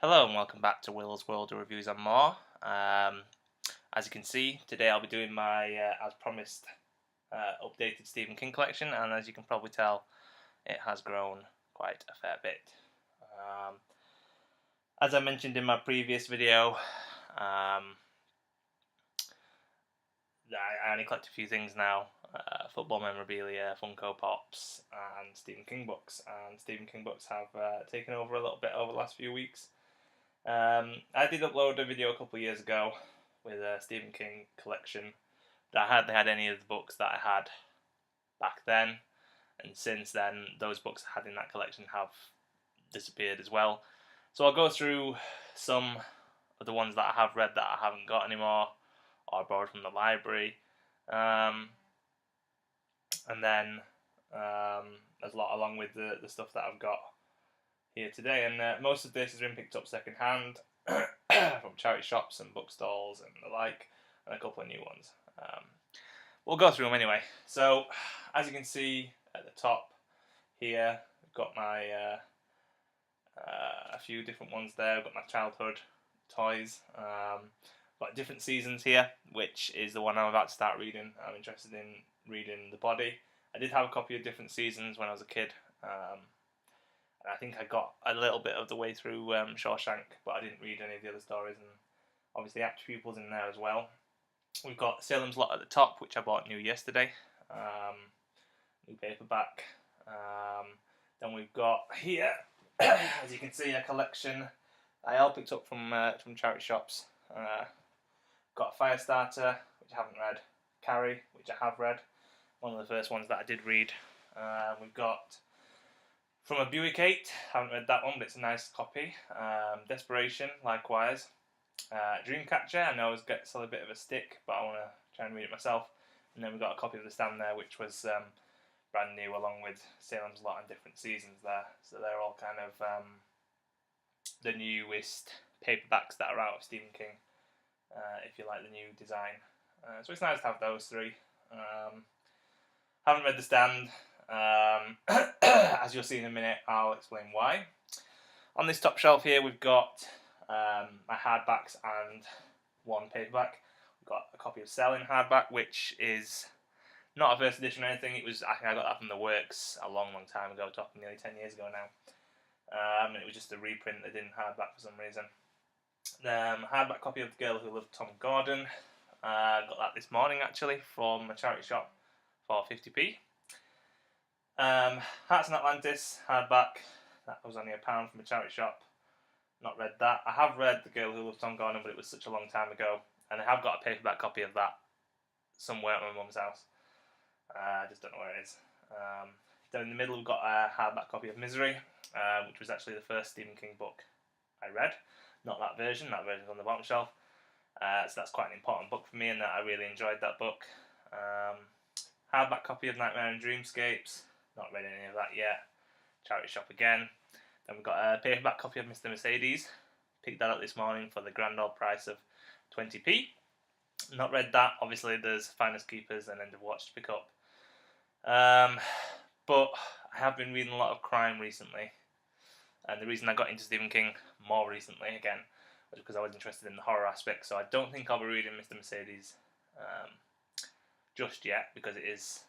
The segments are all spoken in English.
Hello and welcome back to Will's World of Reviews and More. As you can see, today I'll be doing my, as promised, updated Stephen King collection, and as you can probably tell, it has grown quite a fair bit. As I mentioned in my previous video, I only collect a few things now, football memorabilia, Funko Pops, and Stephen King books, and Stephen King books have taken over a little bit over the last few weeks. I did upload a video a couple of years ago with a Stephen King collection, but I hardly had any of the books that I had back then, and since then those books I had in that collection have disappeared as well. So I'll go through some of the ones that I have read that I haven't got anymore, or borrowed from the library, and then there's a lot along with the stuff that I've got here today, and most of this has been picked up second hand from charity shops and bookstalls and the like, and a couple of new ones. We'll go through them anyway. So, as you can see at the top here, I've got my a few different ones there. I've got my childhood toys. Got different seasons here, which is the one I'm about to start reading. I'm interested in reading The Body. I did have a copy of Different Seasons when I was a kid. I think I got a little bit of the way through Shawshank, but I didn't read any of the other stories, and obviously Apt Pupils in there as well. We've got Salem's Lot at the top, which I bought new yesterday, new paperback. Then we've got here, as you can see, a collection I all picked up from charity shops. Got Firestarter, which I haven't read, Carrie, which I have read, one of the first ones that I did read. We've got From a Buick 8, haven't read that one, but it's a nice copy. Desperation, likewise. Dreamcatcher, I know it's got a bit of a stick, but I want to try and read it myself. And then we've got a copy of The Stand there, which was brand new, along with Salem's Lot and Different Seasons there. So they're all kind of the newest paperbacks that are out of Stephen King, if you like the new design. So it's nice to have those three. Haven't read The Stand. As you'll see in a minute, I'll explain why. On this top shelf here, we've got my hardbacks and one paperback. We've got a copy of Selling hardback, which is not a first edition or anything. I think I got that from the Works a long time ago, talking nearly 10 years ago now. And it was just a reprint they did in hardback for some reason. Hardback copy of The Girl Who Loved Tom Gordon. Got that this morning actually from a charity shop for 50p. Hearts in Atlantis hardback, that was only £1 from a charity shop. Not read that. I have read The Girl Who Loved Tom Gordon, but it was such a long time ago, and I have got a paperback copy of that somewhere at my mum's house. I just don't know where it is. Down in the middle we've got a hardback copy of Misery, which was actually the first Stephen King book I read. Not that version. That version's on the bottom shelf. So that's quite an important book for me, and that I really enjoyed that book. Hardback copy of Nightmare and Dreamscapes. Not read any of that yet. Charity shop again. Then we've got a paperback copy of Mr. Mercedes. Picked that up this morning for the grand old price of 20p. Not read that. Obviously there's Finders Keepers and End of Watch to pick up. But I have been reading a lot of crime recently. And the reason I got into Stephen King more recently again was because I was interested in the horror aspect. So I don't think I'll be reading Mr. Mercedes just yet, because it is,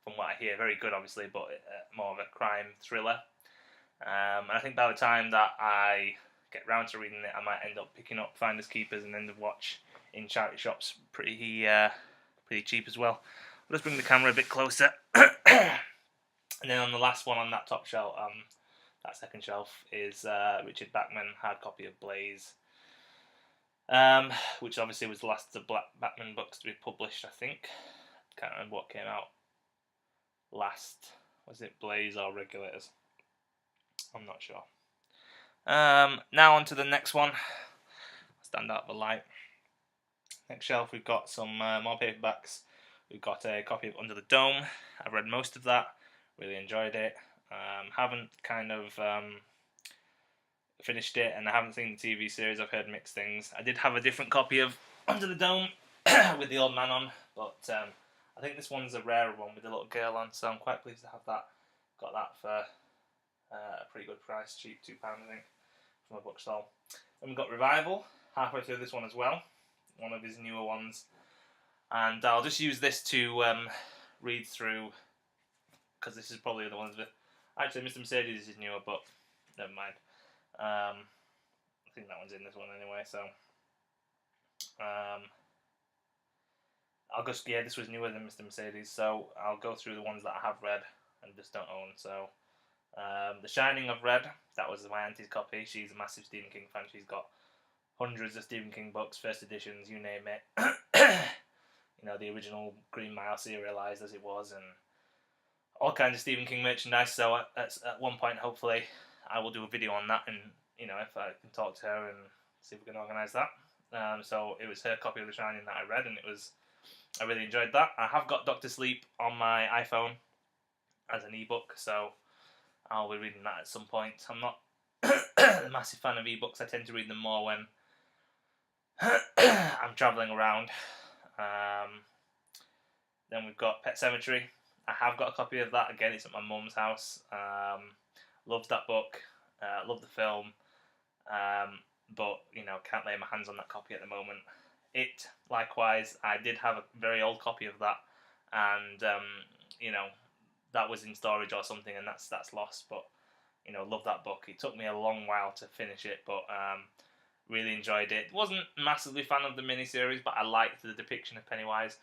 from what I hear, very good obviously, but more of a crime thriller. And I think by the time that I get round to reading it, I might end up picking up Finders Keepers and End of Watch in charity shops pretty cheap as well. I'll just bring the camera a bit closer. And then on the last one on that top shelf, that second shelf, is Richard Bachman hard copy of Blaze, which obviously was the last of the Bachman books to be published, I think. Can't remember what came out last. Was it Blaze or Regulators? I'm not sure. Now on to the next one. Stand out the light. Next shelf we've got some more paperbacks. We've got a copy of Under the Dome. I've read most of that. Really enjoyed it. Haven't kind of finished it, and I haven't seen the TV series. I've heard mixed things. I did have a different copy of Under the Dome with the old man on, but I think this one's a rarer one with a little girl on, so I'm quite pleased to have that. Got that for a pretty good price, cheap, £2 I think, from a bookstall. Then we've got Revival, halfway through this one as well, one of his newer ones. And I'll just use this to read through, because this is probably the ones that... Actually, Mr. Mercedes is newer, but never mind. I think that one's in this one anyway, so... this was newer than Mr. Mercedes, so I'll go through the ones that I have read and just don't own. So, The Shining I've read. That was my auntie's copy. She's a massive Stephen King fan. She's got hundreds of Stephen King books, first editions, you name it. The original Green Mile serialized as it was, and all kinds of Stephen King merchandise. So at one point, hopefully, I will do a video on that, and if I can talk to her and see if we can organise that. So it was her copy of The Shining that I read, and I really enjoyed that. I have got Doctor Sleep on my iPhone as an ebook, so I'll be reading that at some point. I'm not a massive fan of ebooks. I tend to read them more when I'm travelling around. Then we've got Pet Sematary. I have got a copy of that. Again, it's at my mum's house. Loved that book. Loved the film. But, can't lay my hands on that copy at the moment. It, likewise, I did have a very old copy of that. And, that was in storage or something, and that's lost. But, love that book. It took me a long while to finish it, but really enjoyed it. Wasn't massively fan of the miniseries, but I liked the depiction of Pennywise.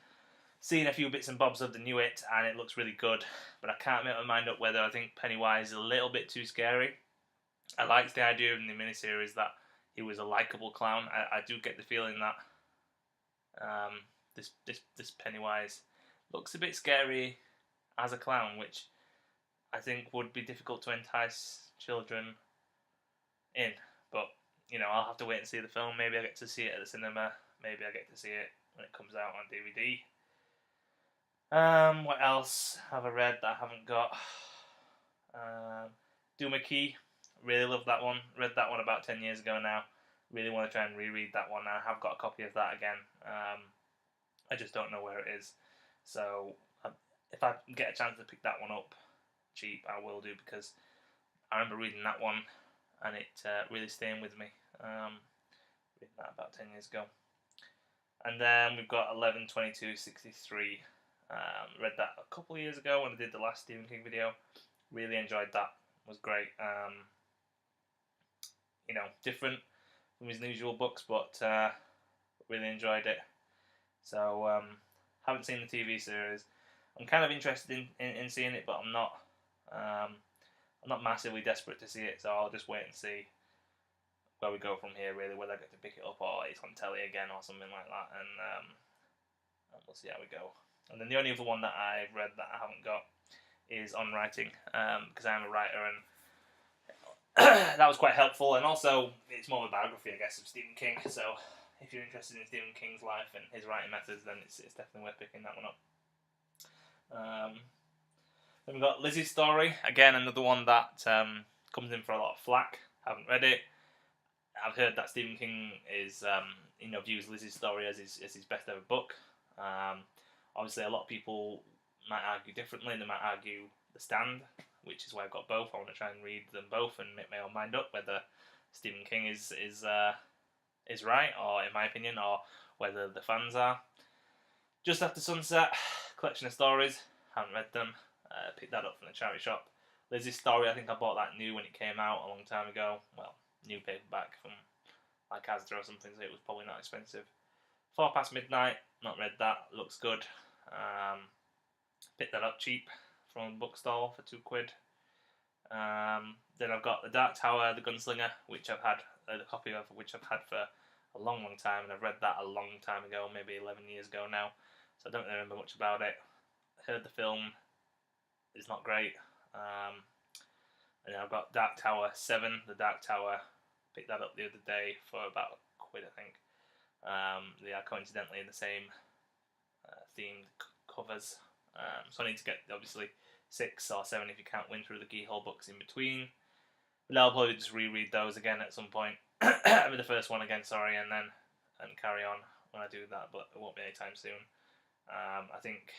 Seen a few bits and bobs of the new It, and it looks really good. But I can't make my mind up whether I think Pennywise is a little bit too scary. I liked the idea in the miniseries that he was a likable clown. I do get the feeling that this Pennywise looks a bit scary as a clown, which I think would be difficult to entice children in. But I'll have to wait and see the film. Maybe I get to see it at the cinema. Maybe I get to see it when it comes out on DVD. What else have I read that I haven't got? Duma Key. Really love that one. Read that one about 10 years ago now. Really want to try and reread that one. I have got a copy of that again. I just don't know where it is. So if I get a chance to pick that one up cheap, I will do, because I remember reading that one and it really staying with me. Reading that about 10 years ago. And then we've got 11/22/63. Read that a couple of years ago when I did the last Stephen King video. Really enjoyed that. It was great. Different from his usual books, but really enjoyed it. So haven't seen the TV series. I'm kind of interested in seeing it, but I'm not massively desperate to see it. So I'll just wait and see where we go from here. Really, whether I get to pick it up or it's on telly again or something like that, and we'll see how we go. And then the only other one that I've read that I haven't got is On Writing, because I am a writer, and that was quite helpful. And also, it's more of a biography, I guess, of Stephen King. So if you're interested in Stephen King's life and his writing methods, then it's definitely worth picking that one up. Then we've got Lizzie's Story. Again, another one that comes in for a lot of flack. Haven't read it. I've heard that Stephen King is, views Lizzie's Story as his best ever book. Obviously, a lot of people might argue differently. They might argue The Stand, which is why I've got both. I want to try and read them both and make my own mind up whether Stephen King is right, or in my opinion, or whether the fans are. Just After Sunset, collection of stories. Haven't read them. Picked that up from the charity shop. Lizzie's Story, I think I bought that new when it came out a long time ago. Well, new paperback from like Asda or something, so it was probably not expensive. 4 Past Midnight, not read that. Looks good. Picked that up cheap from a bookstall for £2. Then I've got The Dark Tower, The Gunslinger, which I've had a copy of, which I've had for a long time, and I've read that a long time ago, maybe 11 years ago now, so I don't really remember much about it. I heard the film is not great. And then I've got Dark Tower 7, The Dark Tower. Picked that up the other day for about £1, I think. They are coincidentally the same themed covers. So I need to get, obviously, 6 or 7 if you can't win through the Keyhole books in between. But I'll probably just reread those again at some point. I mean the first one again, sorry, and carry on when I do that, but it won't be anytime soon. I think,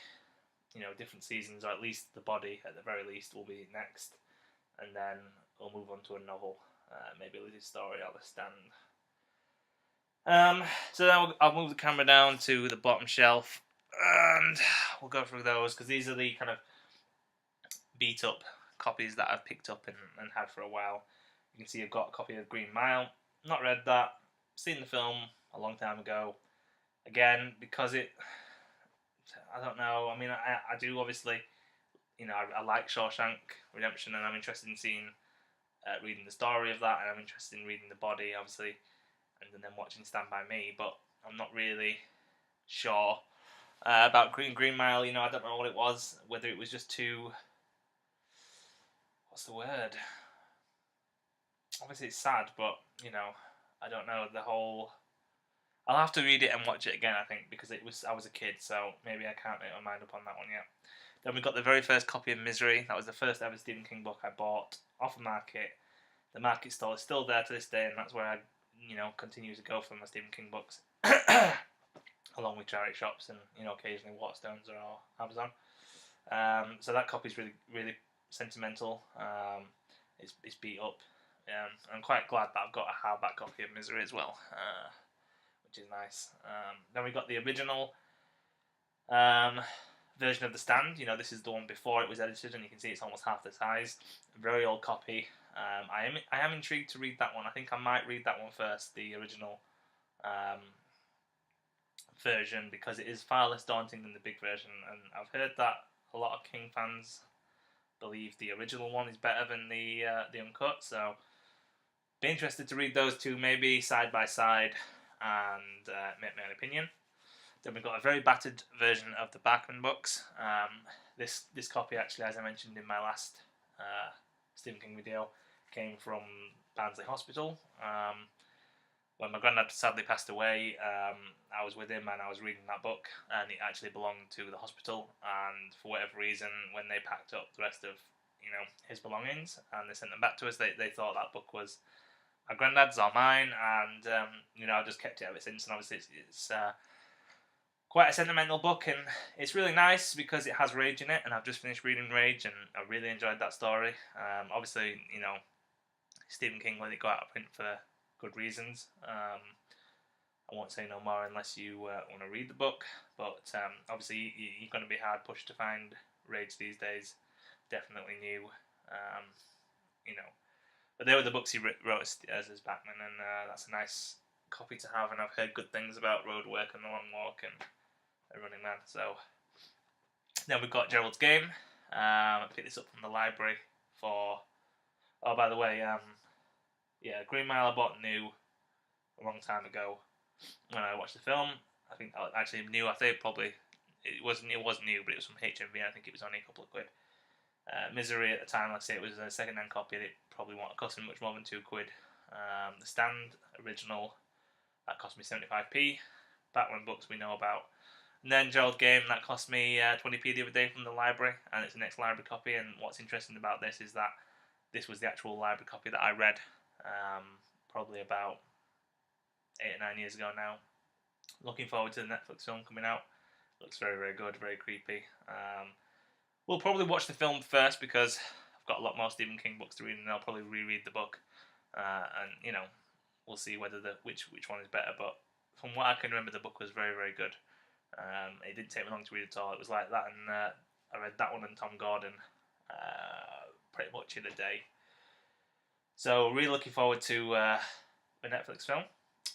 different seasons, or at least The Body, at the very least, will be next. And then we'll move on to a novel. maybe Liz's story or The Stand. So then I'll move the camera down to the bottom shelf, and we'll go through those, because these are the kind of beat up copies that I've picked up and had for a while. You can see I've got a copy of Green Mile. Not read that. Seen the film a long time ago. Again, because I don't know. I mean, I do obviously, I like Shawshank Redemption, and I'm interested in reading the story of that, and I'm interested in reading The Body, obviously, and then watching Stand By Me. But I'm not really sure about Green Mile. I don't know what it was. Whether it was just too, what's the word? Obviously, it's sad, but I don't know the whole. I'll have to read it and watch it again, I think, because I was a kid, so maybe I can't make my mind up on that one yet. Then we got the very first copy of Misery. That was the first ever Stephen King book I bought off a market. The market stall is still there to this day, and that's where I, continue to go for my Stephen King books, along with charity shops and occasionally Waterstones or Amazon. So that copy's really, really sentimental. It's beat up. I'm quite glad that I've got a hardback copy of Misery as well, which is nice. Then we got the original version of The Stand. This is the one before it was edited, and you can see it's almost half the size. A very old copy. I am intrigued to read that one. I think I might read that one first, the original version, because it is far less daunting than the big version, and I've heard that a lot of King fans believe the original one is better than the uncut, so be interested to read those two, maybe side by side, and make my own opinion. Then we've got a very battered version of the Bachman books. This copy, actually, as I mentioned in my last Stephen King video, came from Barnsley Hospital. When my granddad sadly passed away, I was with him and I was reading that book, and it actually belonged to the hospital, and for whatever reason, when they packed up the rest of his belongings and they sent them back to us, they thought that book was my granddad's or mine, and I've just kept it ever since. And obviously it's quite a sentimental book, and it's really nice because it has Rage in it, and I've just finished reading Rage, and I really enjoyed that story. Obviously, Stephen King let it go out of print for good reasons. I won't say no more unless you want to read the book, but obviously you're going to be hard pushed to find Rage these days. Definitely new, but they were the books he wrote as Batman, and that's a nice copy to have, and I've heard good things about Road Work and The Long Walk and A Running Man. So then we've got Gerald's Game. I picked this up from the library for, oh, by the way, Green Mile I bought new a long time ago when I watched the film. I think actually new. I think probably it was new, but it was from HMV. I think it was only a couple of quid. Misery at the time, let's say it was a second-hand copy, it probably won't cost me much more than £2. The Stand original, that cost me 75p. Batman books we know about. And then Gerald Game, that cost me 20p the other day from the library, and it's the next library copy. And what's interesting about this is that this was the actual library copy that I read probably about 8 or 9 years ago now. Looking forward to the Netflix film coming out. Looks very, very good, very creepy. We'll probably watch the film first because I've got a lot more Stephen King books to read, and I'll probably reread the book, and we'll see whether which one is better. But from what I can remember, the book was very, very good. It didn't take me long to read at all. It was like that, and I read that one and Tom Gordon pretty much in a day. So really looking forward to the Netflix film,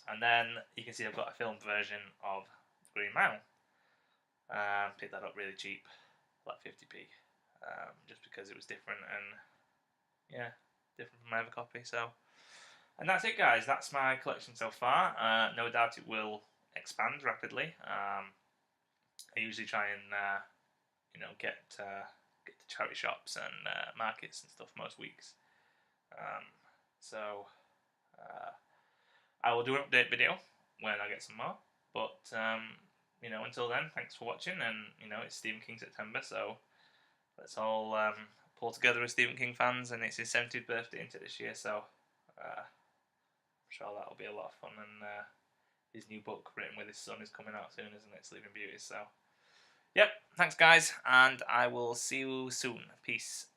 and then you can see I've got a film version of Green Mile. Picked that up really cheap, like 50p, just because it was different, and different from my other copy. So, and that's it, guys. That's my collection so far. No doubt it will expand rapidly. I usually try and get to charity shops and markets and stuff most weeks. So I will do an update video when I get some more. But until then, thanks for watching. And it's Stephen King September, so let's all pull together as Stephen King fans. And it's his 70th birthday into this year, so I'm sure that'll be a lot of fun. And his new book, written with his son, is coming out soon, isn't it? Sleeping Beauty. So, yep. Thanks, guys, and I will see you soon. Peace.